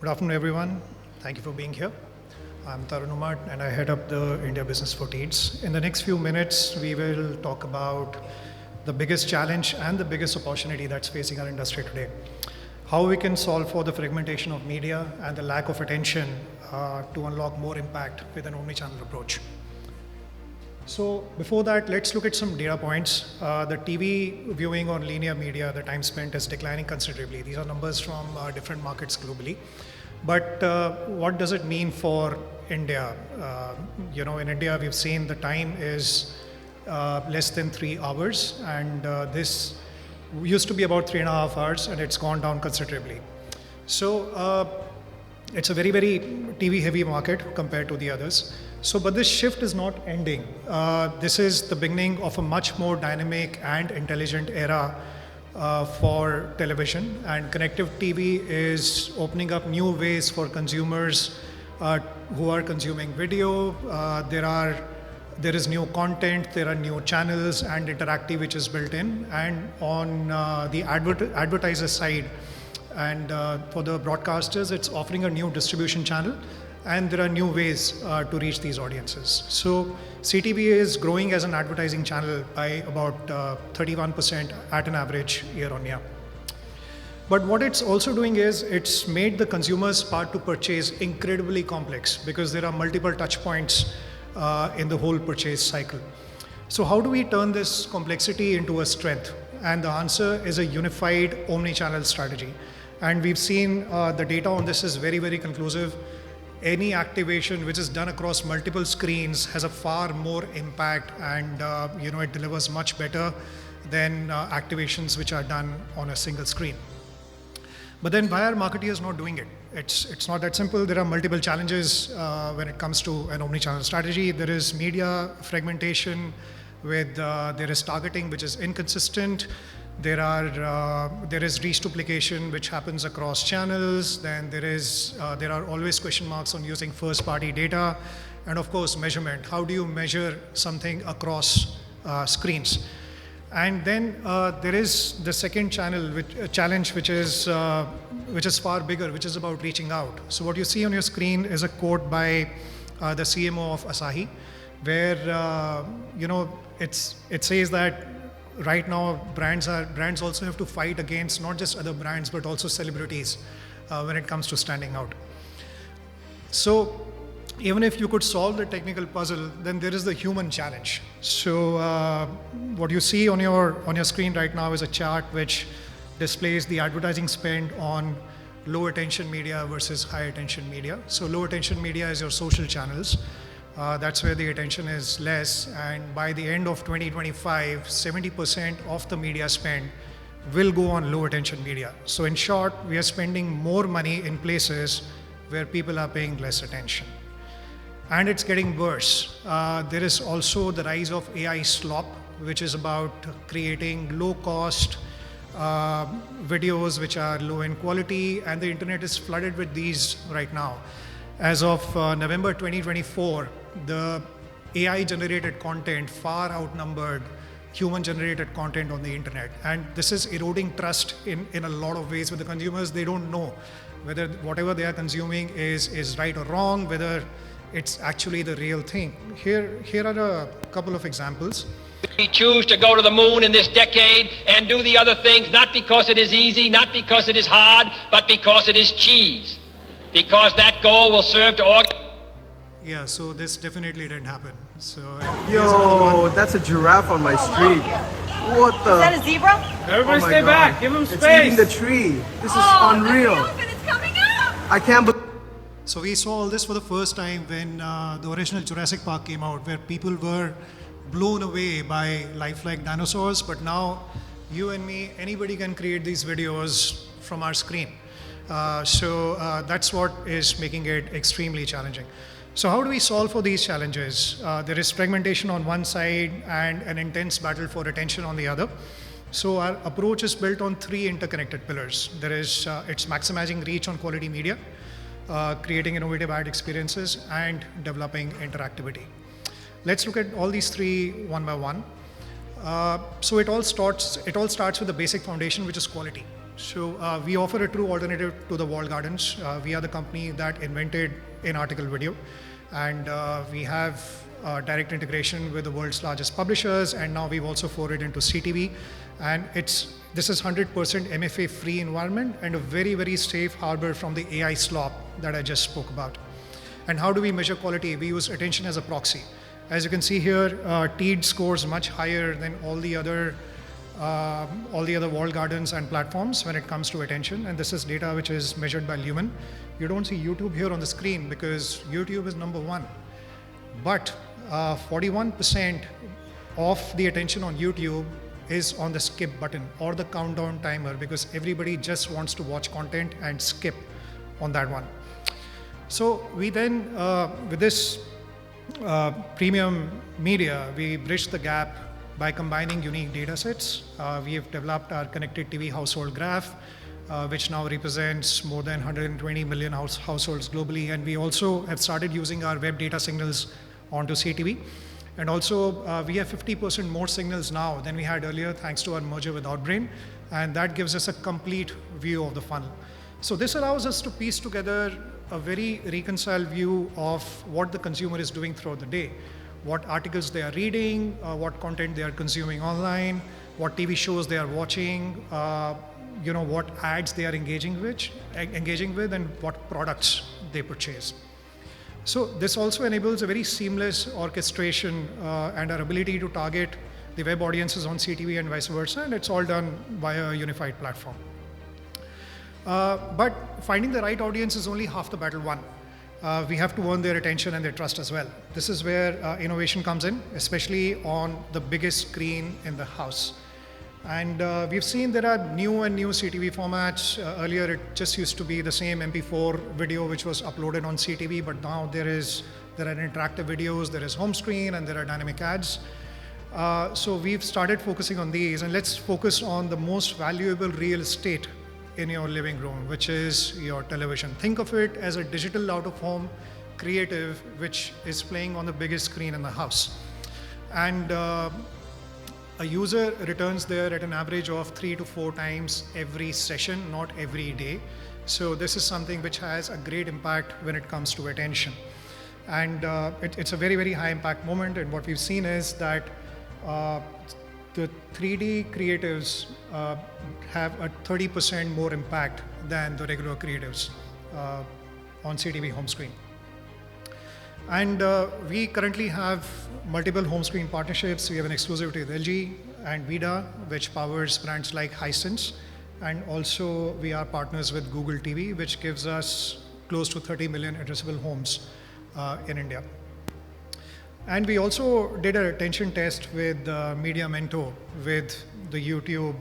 Good afternoon, everyone. Thank you for being here. I'm Tarun Ummat, and I head up the India business for Teads. In the next few minutes, we will talk about the biggest challenge and the biggest opportunity that's facing our industry today. How we can solve for the fragmentation of media and the lack of attention to unlock more impact with an omnichannel approach. So before that, let's look at some data points. The TV viewing on linear media, the time spent is declining considerably. These are numbers from different markets globally. But what does it mean for India? In India, we've seen the time is less than 3 hours, and this used to be about 3.5 hours, and it's gone down considerably. So it's a very, very TV-heavy market compared to the others. But this shift is not ending. This is the beginning of a much more dynamic and intelligent era for television, and connected TV is opening up new ways for consumers who are consuming video. There is new content, there are new channels and interactive which is built in, and on the advertiser side and for the broadcasters, it's offering a new distribution channel, and there are new ways to reach these audiences. So CTV is growing as an advertising channel by about 31% at an average year on year. But what it's also doing is it's made the consumer's part to purchase incredibly complex, because there are multiple touch points in the whole purchase cycle. So how do we turn this complexity into a strength? And the answer is a unified omni-channel strategy. And we've seen the data on this is very, very conclusive. Any activation which is done across multiple screens has a far more impact, and it delivers much better than activations which are done on a single screen. But then why are marketeers not doing it? It's not that simple. There are multiple challenges when it comes to an omni-channel strategy. There is media fragmentation, there is targeting which is inconsistent. There is reach duplication which happens across channels. Then there are always question marks on using first-party data, and of course measurement. How do you measure something across screens? And then there is the second challenge which is far bigger, which is about reaching out. So what you see on your screen is a quote by the CMO of Asahi, where it says that right now brands also have to fight against not just other brands but also celebrities when it comes to standing out. So even if you could solve the technical puzzle, then there is the human challenge. So what you see on your screen right now is a chart which displays the advertising spend on low attention media versus high attention media. So low attention media is your social channels. That's where the attention is less, and by the end of 2025, 70% of the media spend will go on low attention media. So in short, we are spending more money in places where people are paying less attention. And it's getting worse. There is also the rise of AI slop, which is about creating low-cost videos which are low in quality, and the internet is flooded with these right now. As of November 2024, the AI-generated content far outnumbered human-generated content on the internet. And this is eroding trust in a lot of ways with the consumers. They don't know whether whatever they are consuming is right or wrong, whether it's actually the real thing. Here are a couple of examples. We choose to go to the moon in this decade and do the other things, not because it is easy, not because it is hard, but because it is cheese. Because that goal will serve to organize. Yeah, so this definitely didn't happen. So yo, that's a giraffe on my street. What the? Is that a zebra? Everybody Oh my stay God. back. Give him It's space. eating the tree. This is unreal. The elephant is coming up! I can't believe. So we saw all this for the first time when the original Jurassic Park came out, where people were blown away by lifelike dinosaurs. But now, you and me, anybody can create these videos from our screen. That's what is making it extremely challenging. So how do we solve for these challenges? There is fragmentation on one side and an intense battle for attention on the other. So our approach is built on 3 interconnected pillars. It's maximizing reach on quality media, creating innovative ad experiences, and developing interactivity. Let's look at all these 3 one by one. So it all starts with the basic foundation, which is quality. So we offer a true alternative to the walled gardens. We are the company that invented in-article video, and we have direct integration with the world's largest publishers, and now we've also forayed into CTV, and this is 100% MFA-free environment and a very, very safe harbor from the AI slop that I just spoke about. And how do we measure quality? We use attention as a proxy. As you can see here, Teads scores much higher than all the other walled gardens and platforms when it comes to attention, and this is data which is measured by Lumen. You don't see YouTube here on the screen because YouTube is number one, but 41% of the attention on YouTube is on the skip button or the countdown timer, because everybody just wants to watch content and skip on that one. So we then, with this premium media, we bridge the gap by combining unique data sets. We have developed our connected TV household graph, which now represents more than 120 million households globally. And we also have started using our web data signals onto CTV. And also, we have 50% more signals now than we had earlier, thanks to our merger with Outbrain. And that gives us a complete view of the funnel. So this allows us to piece together a very reconciled view of what the consumer is doing throughout the day, what articles they are reading, what content they are consuming online, what TV shows they are watching, what ads they are engaging with, and what products they purchase. So this also enables a very seamless orchestration and our ability to target the web audiences on CTV and vice versa, and it's all done via a unified platform. But finding the right audience is only half the battle won. We have to earn their attention and their trust as well. This is where innovation comes in, especially on the biggest screen in the house. And we've seen there are new and new CTV formats. Earlier, it just used to be the same MP4 video which was uploaded on CTV, but now there are interactive videos, there is home screen, and there are dynamic ads. So we've started focusing on these, and let's focus on the most valuable real estate in your living room, which is your television. Think of it as a digital out-of-home creative which is playing on the biggest screen in the house. And a user returns there at an average of 3 to 4 times every session, not every day. So this is something which has a great impact when it comes to attention. And it's a very, very high impact moment. And what we've seen is that the 3D creatives have a 30% more impact than the regular creatives on CTV home screen. And we currently have multiple home screen partnerships. We have an exclusivity with LG and Vida, which powers brands like Hisense. And also we are partners with Google TV, which gives us close to 30 million addressable homes in India. And we also did an attention test with Media Mentor with the YouTube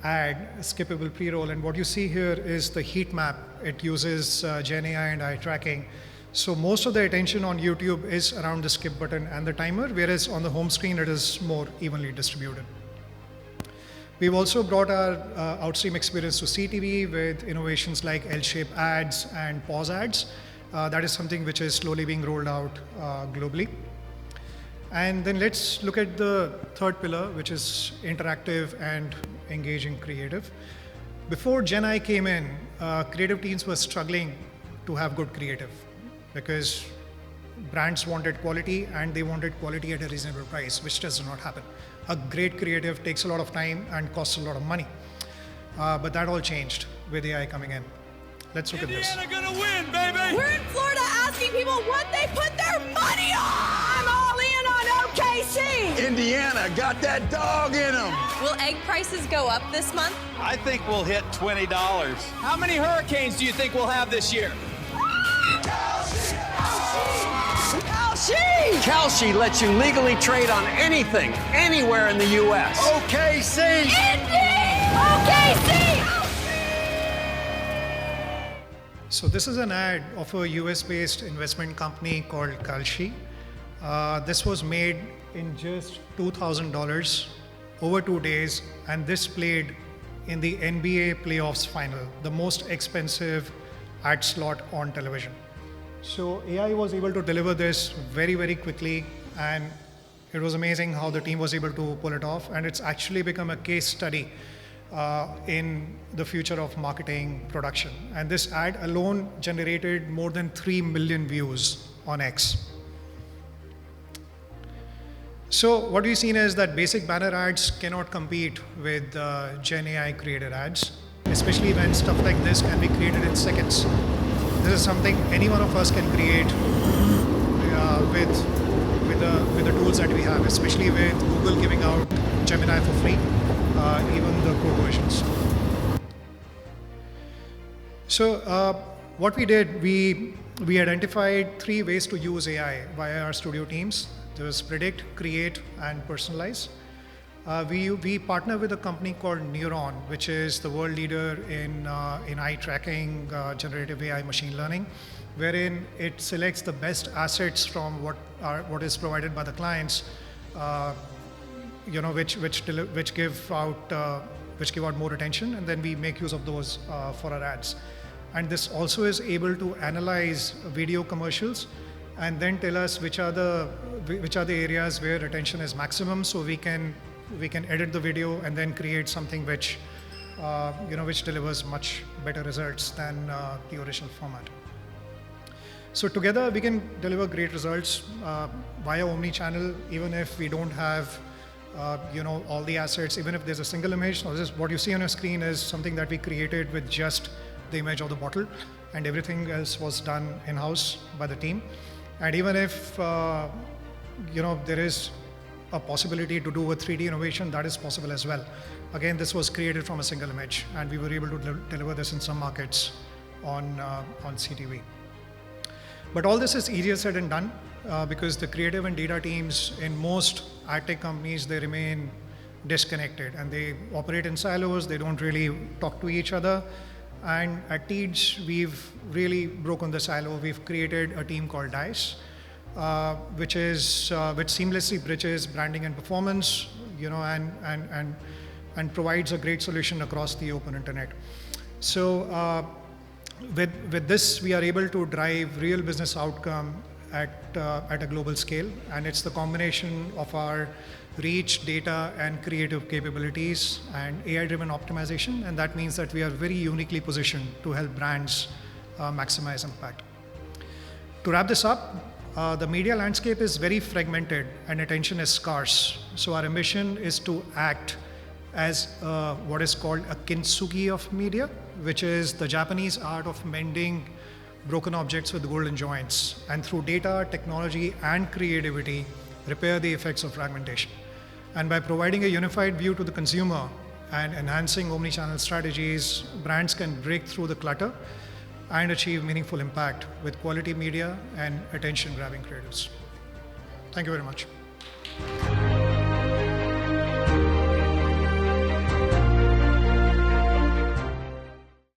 ad, skippable pre-roll. And what you see here is the heat map. It uses Gen AI and eye tracking. So most of the attention on YouTube is around the skip button and the timer, whereas on the home screen it is more evenly distributed. We've also brought our outstream experience to CTV with innovations like L-shaped ads and pause ads. That is something which is slowly being rolled out globally. And then let's look at the third pillar, which is interactive and engaging creative. Before Gen I came in, creative teams were struggling to have good creative, because brands wanted quality and they wanted quality at a reasonable price, which does not happen. A great creative takes a lot of time and costs a lot of money. But that all changed with AI coming in. Let's look at this. Indiana gonna win, baby! We're in Florida asking people what they put their money on! I'm all in on OKC! Indiana got that dog in them! Will egg prices go up this month? I think we'll hit $20. How many hurricanes do you think we'll have this year? Kalshi lets you legally trade on anything, anywhere in the U.S. OKC! Indy! OKC! So this is an ad of a US-based investment company called Kalshi. This was made in just $2,000 over 2 days, and this played in the NBA playoffs final, the most expensive ad slot on television. So AI was able to deliver this very, very quickly, and it was amazing how the team was able to pull it off. And it's actually become a case study in the future of marketing production. And this ad alone generated more than 3 million views on X. So what we've seen is that basic banner ads cannot compete with Gen AI created ads, especially when stuff like this can be created in seconds. This is something any one of us can create with the tools that we have, especially with Google giving out Gemini for free, even the pro versions. So what we did, we identified 3 ways to use AI via our studio teams. There was predict, create, and personalize. We partner with a company called Neuron, which is the world leader in eye tracking, generative AI machine learning, wherein it selects the best assets from what is provided by the clients, which give out more attention, and then we make use of those for our ads. And this also is able to analyze video commercials and then tell us which are the areas where attention is maximum, so we can edit the video and then create something which delivers much better results than the original format. So together we can deliver great results via Omnichannel, even if we don't have all the assets, even if there's a single image. So what you see on your screen is something that we created with just the image of the bottle, and everything else was done in-house by the team. And even if there is a possibility to do a 3D innovation, that is possible as well. Again, this was created from a single image, and we were able to deliver this in some markets on CTV. But all this is easier said than done because the creative and data teams in most ad tech companies, they remain disconnected and they operate in silos. They don't really talk to each other. And at Teads, we've really broken the silo. We've created a team called DICE, which seamlessly bridges branding and performance, and provides a great solution across the open internet. So with this, we are able to drive real business outcome at a global scale, and it's the combination of our reach, data, and creative capabilities and AI-driven optimization, and that means that we are very uniquely positioned to help brands maximize impact. To wrap this up, the media landscape is very fragmented and attention is scarce. So our ambition is to act as what is called a kintsugi of media, which is the Japanese art of mending broken objects with golden joints, and through data, technology, and creativity, repair the effects of fragmentation. And by providing a unified view to the consumer and enhancing omnichannel strategies, brands can break through the clutter and achieve meaningful impact with quality media and attention-grabbing creatives. Thank you very much.